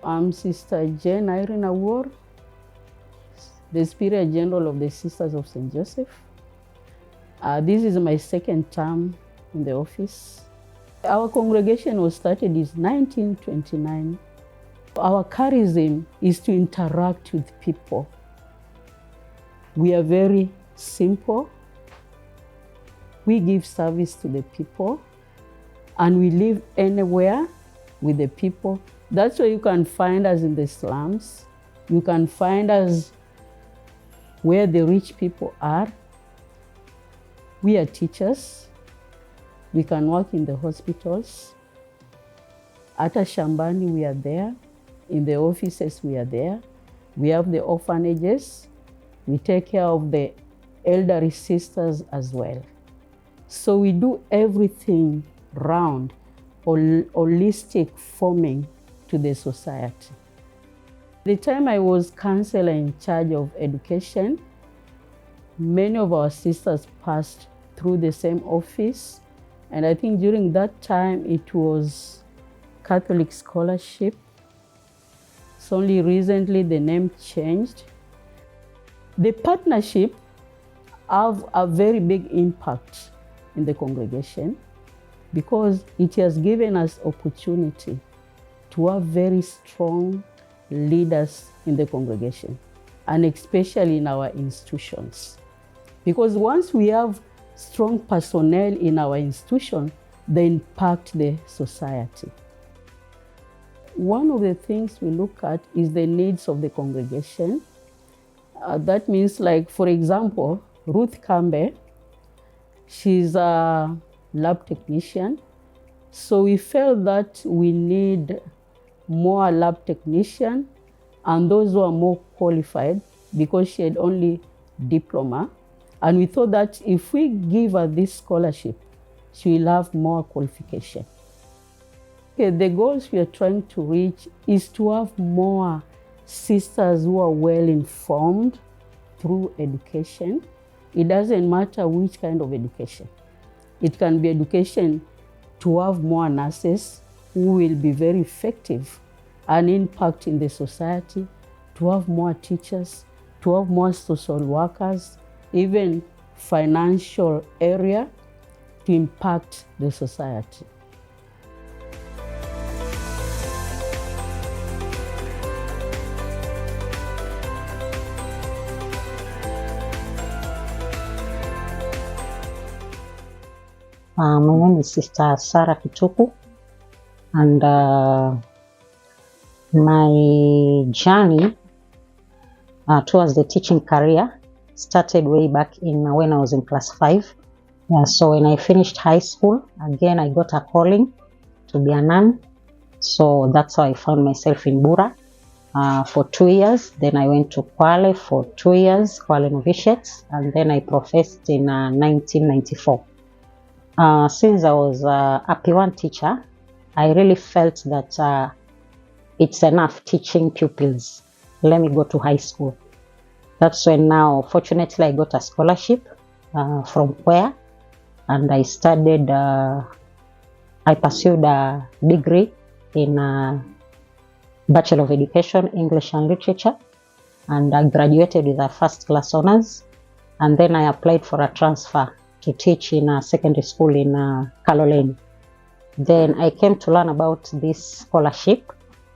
I'm Sister Jane Irene Award, the Superior General of the Sisters of St. Joseph. This is my second term in the office. Our congregation was started in 1929. Our charism is to interact with people. We are very simple. We give service to the people, and we live anywhere with the people. That's why you can find us in the slums. You can find us where the rich people are. We are teachers. We can work in the hospitals. At Shambani, we are there. In the offices, we are there. We have the orphanages. We take care of the elderly sisters as well. So we do everything round, holistic forming to the society. The time I was counselor in charge of education, many of our sisters passed through the same office. And I think during that time, it was Catholic scholarship. So only recently the name changed. The partnership have a very big impact in the congregation because it has given us opportunity to have very strong leaders in the congregation, and especially in our institutions. Because once we have strong personnel in our institution, they impact the society. One of the things we look at is the needs of the congregation. That means, like, for example, Ruth Kambe, she's a lab technician. So we felt that we need more lab technicians and those who are more qualified, because she had only diploma. And we thought that if we give her this scholarship, she will have more qualification. Okay, the goals we are trying to reach is to have more sisters who are well informed through education. It doesn't matter which kind of education. It can be education to have more nurses who will be very effective and impact in the society, to have more teachers, to have more social workers, even financial area to impact the society. My name is Sister Sarah Kituku, and my journey towards the teaching career started way back in when I was in class 5. So when I finished high school, again I got a calling to be a nun. So that's how I found myself in Bura for 2 years. Then I went to Kwale for 2 years, Kwale Novitiate, and then I professed in 1994. Since I was a P1 teacher, I really felt that it's enough teaching pupils. Let me go to high school. That's when now, fortunately, I got a scholarship from where, and I studied, I pursued a degree in Bachelor of Education, English and Literature, and I graduated with a first class honors. And then I applied for a transfer to teach in a secondary school in Kaloleni. Then I came to learn about this scholarship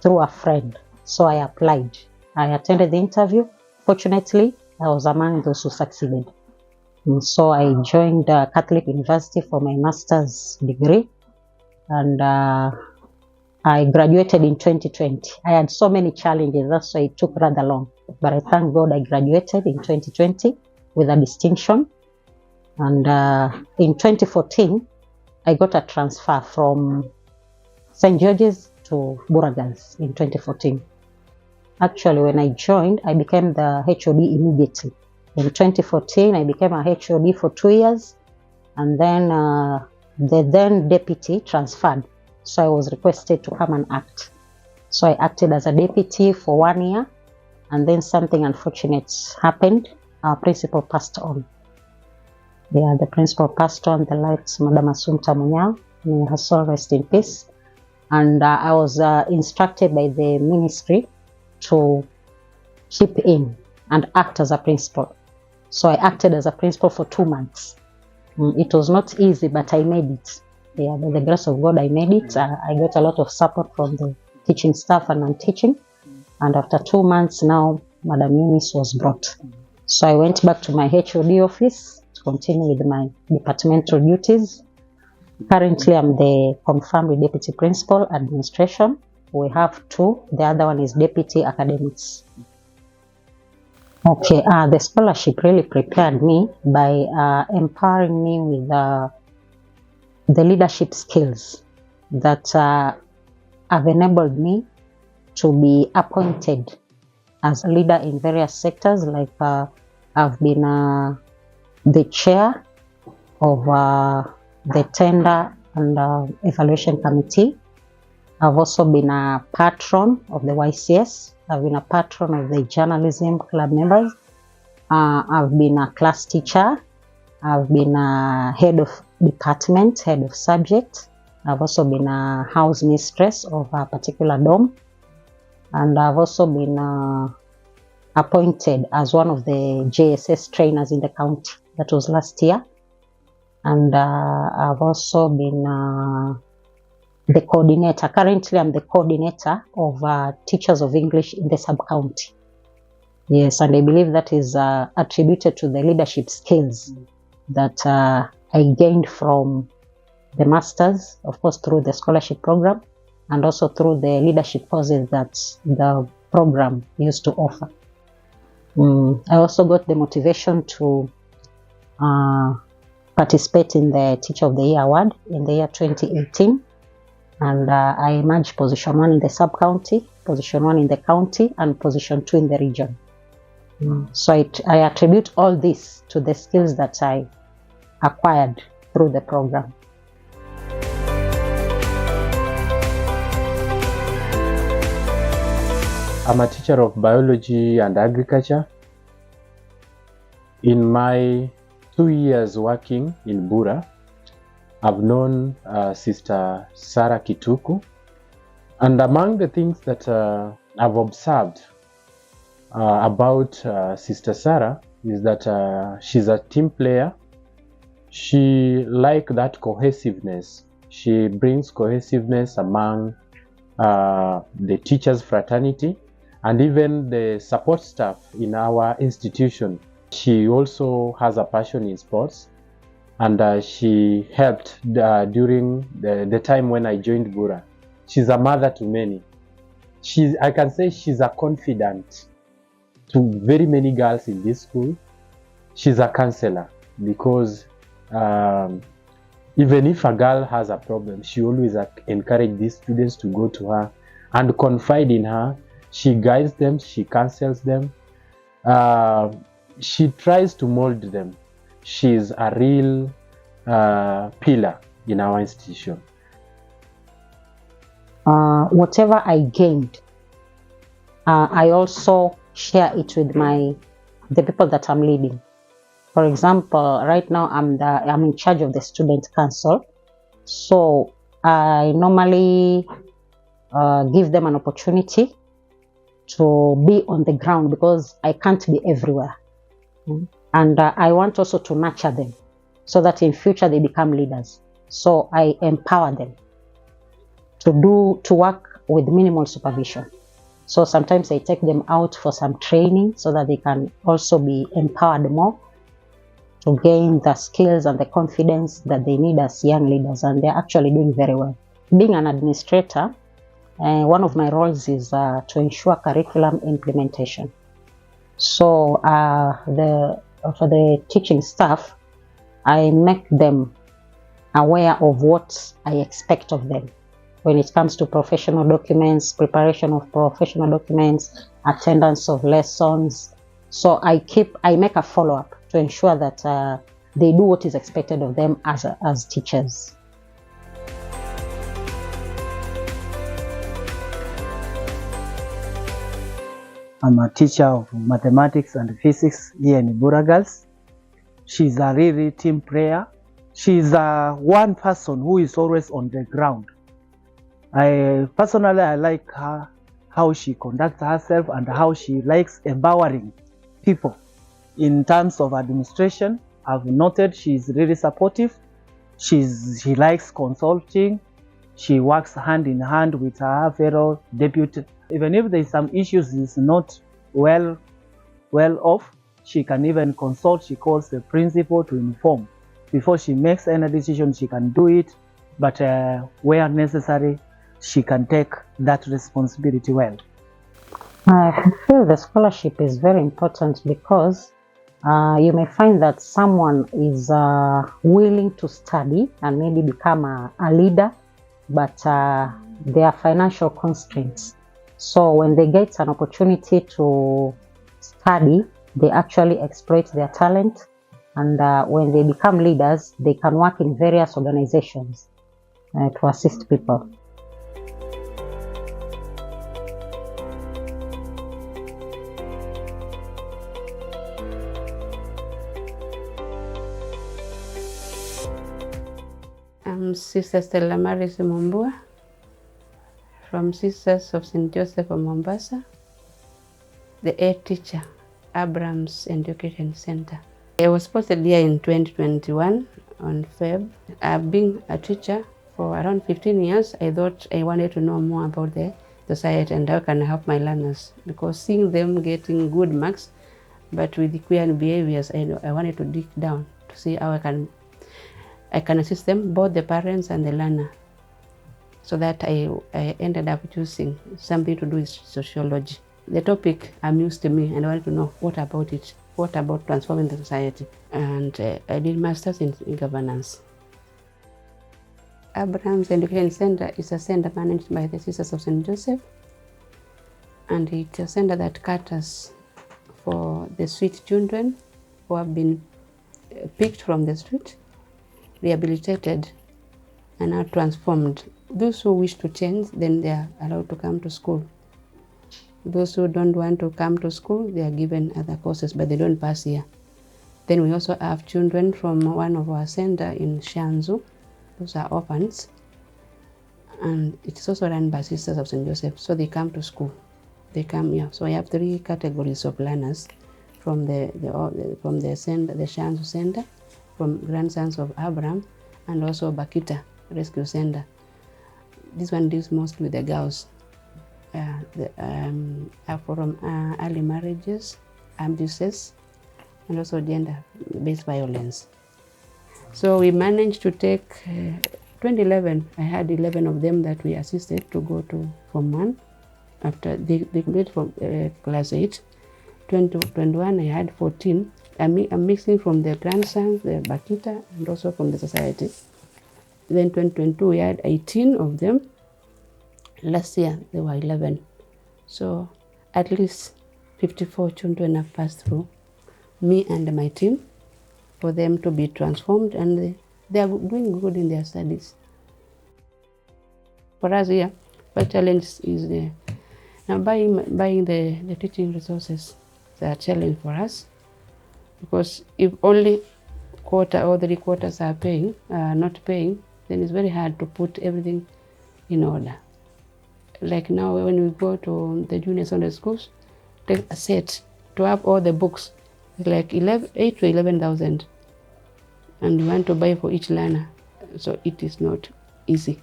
through a friend. So I applied. I attended the interview. Fortunately, I was among those who succeeded. And so I joined Catholic University for my master's degree. And I graduated in 2020. I had so many challenges, that's why it took rather long. But I thank God I graduated in 2020 with a distinction. And in 2014, I got a transfer from St. George's to Bura Girls in 2014. Actually, when I joined, I became the HOD immediately. In 2014, I became a HOD for 2 years, and then the then deputy transferred. So I was requested to come and act. So I acted as a deputy for 1 year, and then something unfortunate happened. Our principal passed on. The principal passed on, the late Madam Assumpta Munyao. May her soul rest in peace. and I was instructed by the ministry to chip in and act as a principal. So I acted as a principal for 2 months. It was not easy, but I made it. Yeah, by the grace of God, I made it. I got a lot of support from the teaching staff and non-teaching. And after 2 months now, Madam Eunice was brought. So I went back to my HOD office to continue with my departmental duties. Currently, I'm the confirmed deputy principal administration. We have 2. The other one is deputy academics. Okay, the scholarship really prepared me by empowering me with the leadership skills that have enabled me to be appointed as a leader in various sectors. Like I've been the chair of the tender and evaluation committee. I've also been a patron of the YCS. I've been a patron of the journalism club members. I've been a class teacher. I've been a head of department, head of subject. I've also been a house mistress of a particular dorm. And I've also been appointed as one of the JSS trainers in the county. That was last year. And I've also been the coordinator. Currently, I'm the coordinator of teachers of English in the sub-county. Yes, and I believe that is attributed to the leadership skills that I gained from the masters, of course, through the scholarship program, and also through the leadership courses that the program used to offer. I also got the motivation to participate in the Teacher of the Year Award in the year 2018. And I emerged position 1 in the sub-county, position 1 in the county, and position 2 in the region. So I attribute all this to the skills that I acquired through the program. I'm a teacher of biology and agriculture. In my 2 years working in Bura, I've known Sister Sarah Kituku, and among the things that I've observed about Sister Sarah is that she's a team player. She likes that cohesiveness. She brings cohesiveness among the teachers' fraternity and even the support staff in our institution. She also has a passion in sports, and she helped during the time when I joined Bura. She's a mother to many. I can say she's a confidant to very many girls in this school. She's a counselor because even if a girl has a problem, she always encourages these students to go to her and confide in her. She guides them, she counsels them, she tries to mold them. She's a real pillar in our institution. Whatever I gained, I also share it with the people that I'm leading. For example, right now I'm in charge of the student council, so I normally give them an opportunity to be on the ground because I can't be everywhere, and I want also to nurture them so that in future they become leaders. So I empower them to work with minimal supervision. So sometimes I take them out for some training so that they can also be empowered more to gain the skills and the confidence that they need as young leaders, and they're actually doing very well. Being an administrator, one of my roles is to ensure curriculum implementation. So for the teaching staff, I make them aware of what I expect of them when it comes to professional documents, preparation of professional documents, attendance of lessons. So I make a follow-up to ensure that they do what is expected of them as teachers. I'm a teacher of mathematics and physics here in Bura Girls. She's a really team player. She's one person who is always on the ground. Personally, I like her, how she conducts herself and how she likes empowering people. In terms of administration, I've noted she's really supportive. She likes consulting. She works hand in hand with her fellow deputy. Even if there's some issues is not well off, she can even consult. She calls the principal to inform. Before she makes any decision, she can do it, but where necessary, she can take that responsibility well. I feel the scholarship is very important because you may find that someone is willing to study and maybe become a leader, but there are financial constraints. So when they get an opportunity to study, they actually exploit their talent. And when they become leaders, they can work in various organizations to assist people. I'm Sister Stella Maris Mumbua from Sisters of St. Joseph of Mombasa, the head teacher, Abrams Education Center. I was posted here in 2021 on Feb. I've been a teacher for around 15 years. I thought I wanted to know more about the society and how can I help my learners, because seeing them getting good marks but with queer behaviors, I wanted to dig down to see how I can assist them, both the parents and the learner. So that I ended up choosing something to do with sociology. The topic amused me and I wanted to know what about it, what about transforming the society. And I did masters in governance. Abrams Education Center is a center managed by the Sisters of St. Joseph, and it's a center that caters for the street children who have been picked from the street, rehabilitated, and are transformed. Those who wish to change, then they are allowed to come to school. Those who don't want to come to school, they are given other courses, but they don't pass here. Then we also have children from one of our center in Shanzu. Those are orphans. And it's also run by Sisters of St. Joseph, so they come to school. They come here. So I have 3 categories of learners from the center, the Shanzu Center, from Grandsons of Abraham, and also Bakita Rescue Center. This one deals mostly with the girls, from early marriages, abuses, and also gender-based violence. So we managed to take 2011. I had 11 of them that we assisted to go to Form 1 after they completed from class 8. 2021, I had 14. I'm mixing from the grandsons, the Bakita, and also from the society. Then 2022, we had 18 of them. Last year, there were 11. So at least 54 children have passed through me and my team for them to be transformed, and they are doing good in their studies. For us here, the challenge is now buying the teaching resources. It's a challenge for us, because if only quarter or 3 quarters are not paying, then it's very hard to put everything in order. Like now, when we go to the junior Sunday schools, take a set to have all the books. It's like 8 to 11,000, and we want to buy for each learner, so it is not easy.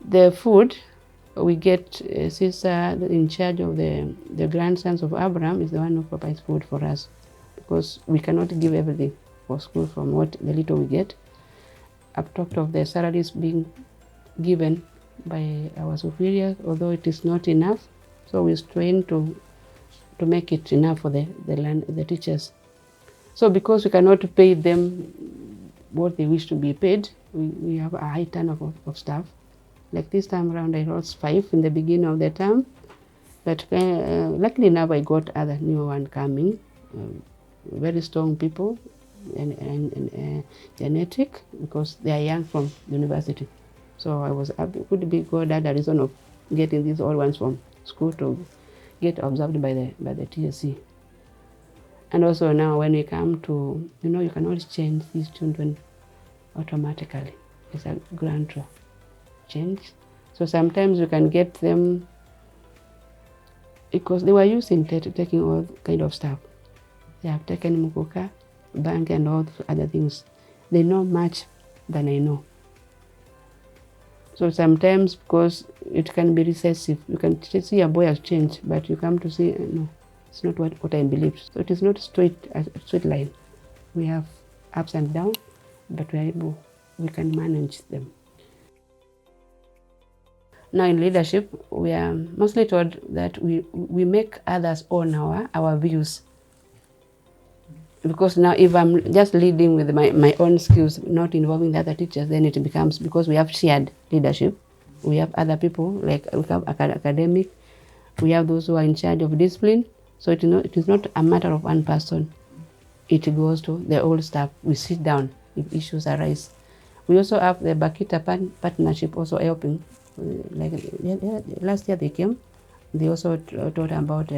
The food we get, sister in charge of the grandsons of Abraham is the one who provides food for us, because we cannot give everything for school from the little we get. I've talked of the salaries being given by our superiors, although it is not enough. So we strain to make it enough for the teachers. So because we cannot pay them what they wish to be paid, we have a high turnover of staff. Like this time around, I lost 5 in the beginning of the term, but luckily enough, I got other new one coming, very strong people, and genetic, because they are young from university. So I was happy, could be good at the reason of getting these old ones from school to get observed by the TSC. And also now when we come to, you cannot change these children automatically. It's a gradual change. So sometimes you can get them because they were used in taking all kind of stuff. They have taken mukuka, bank, and all other things. They know much than I know. So sometimes, because it can be recessive, you can see a boy has changed, but you come to see, no, it's not what I believe. So it is not a straight line. We have ups and downs, but we can manage them. Now in leadership, we are mostly told that we make others own our views. Because now if I'm just leading with my own skills, not involving the other teachers, then it becomes, because we have shared leadership, we have other people, like we have academic, we have those who are in charge of discipline. So it is not a matter of one person. It goes to the whole staff. We sit down if issues arise. We also have the Bakita partnership also helping. Like last year they came, they also taught about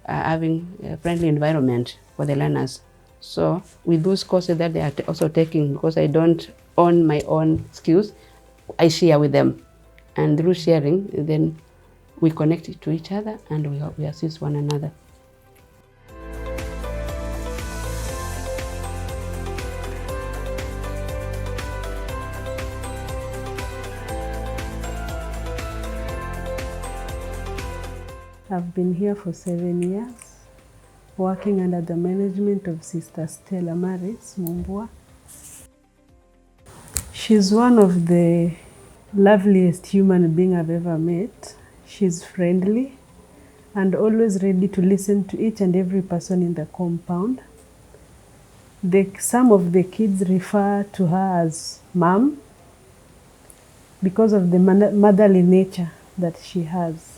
having a friendly environment for the learners. So with those courses that they are also taking, because I don't own my own skills, I share with them. And through sharing, then we connect to each other and we assist one another. I've been here for 7 years, working under the management of Sister Stella Maris Mumbwa. She's one of the loveliest human beings I've ever met. She's friendly and always ready to listen to each and every person in the compound. Some of the kids refer to her as Mom because of the motherly nature that she has.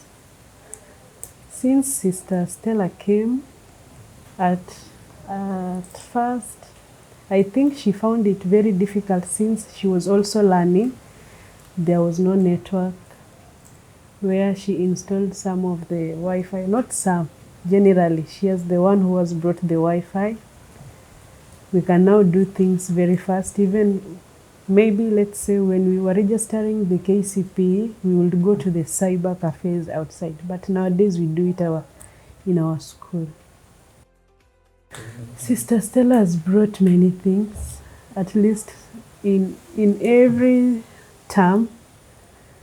Since Sister Stella came, at first, I think she found it very difficult since she was also learning. There was no network, where she installed some of the Wi-Fi, not some, generally. She is the one who has brought the Wi-Fi. We can now do things very fast. Even maybe, let's say, when we were registering the KCPE, we would go to the cyber cafes outside. But nowadays we do it in our school. Sister Stella has brought many things. At least in every term,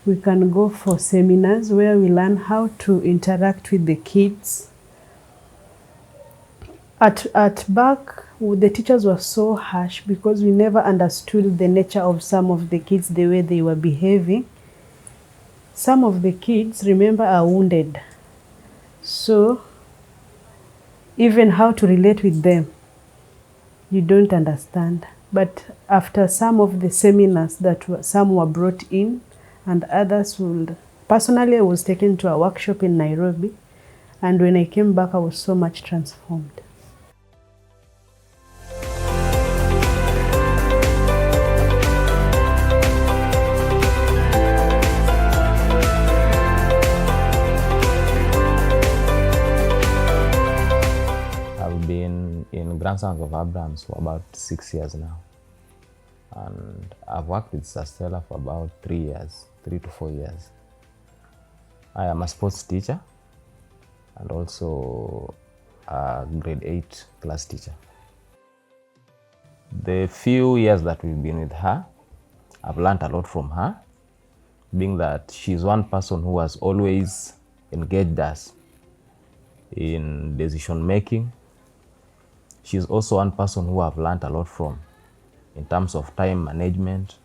we can go for seminars where we learn how to interact with the kids. At back, the teachers were so harsh because we never understood the nature of some of the kids, the way they were behaving. Some of the kids, remember, are wounded. So even how to relate with them, you don't understand. But after some of the seminars some were brought in and others would, personally I was taken to a workshop in Nairobi, and when I came back I was so much transformed. I've been in Grandsons of Abrams for about 6 years now. And I've worked with Sister Stella for about 3 to 4 years. I am a sports teacher and also a grade 8 class teacher. The few years that we've been with her, I've learned a lot from her, being that she's one person who has always engaged us in decision making. She's also one person who I've learned a lot from in terms of time management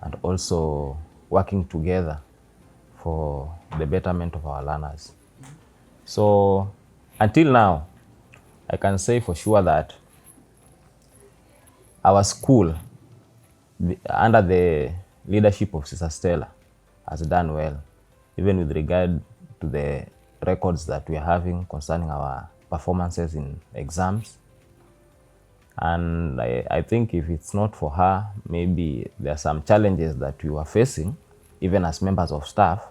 and also working together for the betterment of our learners. So until now, I can say for sure that our school, under the leadership of Sister Stella, has done well, even with regard to the records that we are having concerning our performances in exams. And I think if it's not for her, maybe there are some challenges that we were facing, even as members of staff,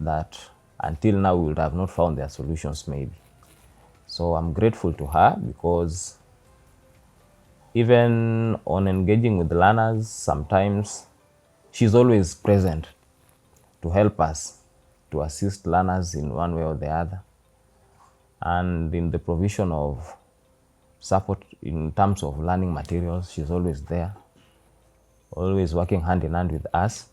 that until now we would have not found their solutions maybe. So I'm grateful to her because even on engaging with learners, sometimes she's always present to help us, to assist learners in one way or the other, and in the provision of support in terms of learning materials. She's always there, always working hand in hand with us.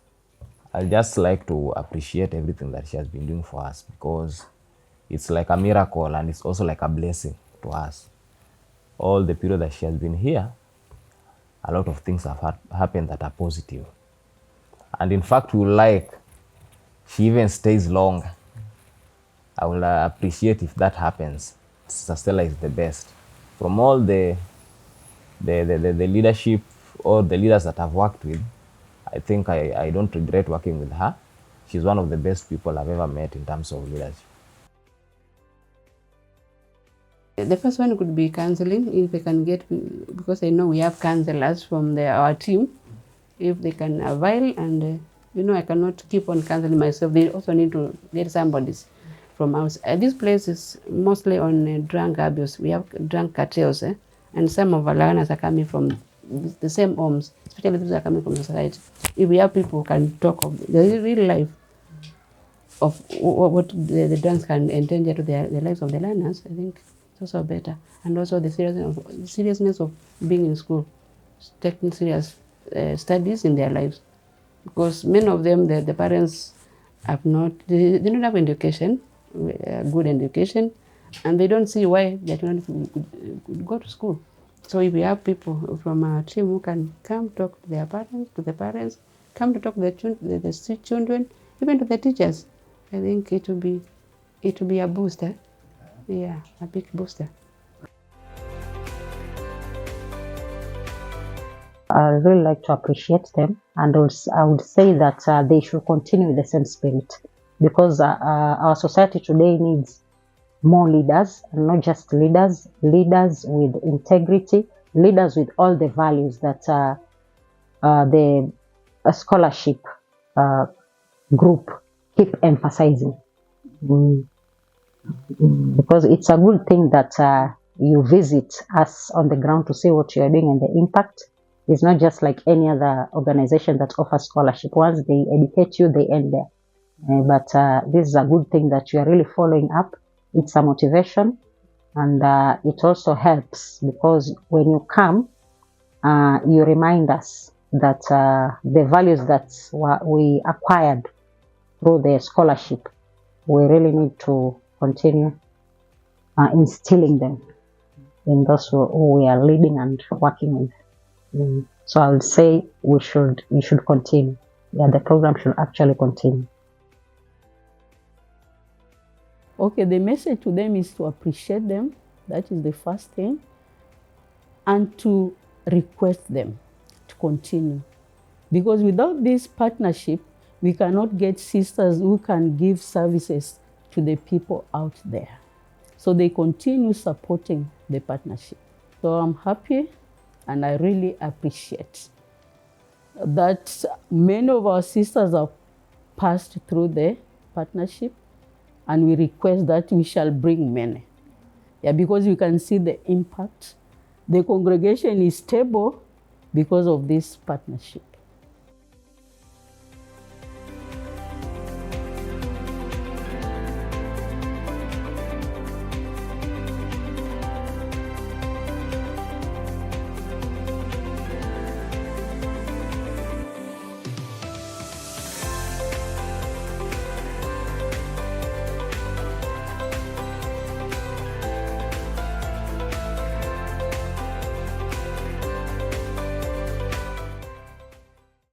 I'd just like to appreciate everything that she has been doing for us, because it's like a miracle and it's also like a blessing to us. All the period that she has been here, a lot of things have happened that are positive. And in fact, we like she even stays longer. I will appreciate if that happens. Sister Stella is the best. From all the leadership or the leaders that I've worked with, I think I don't regret working with her. She's one of the best people I've ever met in terms of leadership. The first one could be counseling, if they can get, because I know we have counselors from our team, if they can avail, and I cannot keep on counseling myself. They also need to get somebody from outside. This place is mostly on drug abuse. We have drug cartels, and some of our learners are coming from the same homes, especially those are coming from the society. If we have people who can talk of the real life of what the drugs can endanger to the lives of the learners, I think it's also better. And also the seriousness of being in school, taking serious studies in their lives. Because many of them, the parents have not, they don't have education, good education, and they don't see why their children could go to school. So if we have people from our team who can come talk to their parents, come to talk to the children, even to the teachers, I think it will be a booster. Yeah, a big booster. I really like to appreciate them, and also I would say that they should continue with the same spirit, because our society today needs more leaders, and not just leaders with integrity, leaders with all the values that the scholarship group keep emphasizing. Because it's a good thing that you visit us on the ground to see what you are doing and the impact. It's not just like any other organization that offers scholarship. Once they educate you, they end there. But this is a good thing that you are really following up. It's a motivation, and it also helps, because when you come, you remind us that the values that we acquired through the scholarship, we really need to continue instilling them in those who we are leading and working with. So I would say we should continue. Yeah, the program should actually continue. Okay, the message to them is to appreciate them. That is the first thing. And to request them to continue. Because without this partnership, we cannot get sisters who can give services to the people out there. So they continue supporting the partnership. So I'm happy, and I really appreciate that many of our sisters have passed through the partnership, and we request that we shall bring many. Yeah, because you can see the impact. The congregation is stable because of this partnership.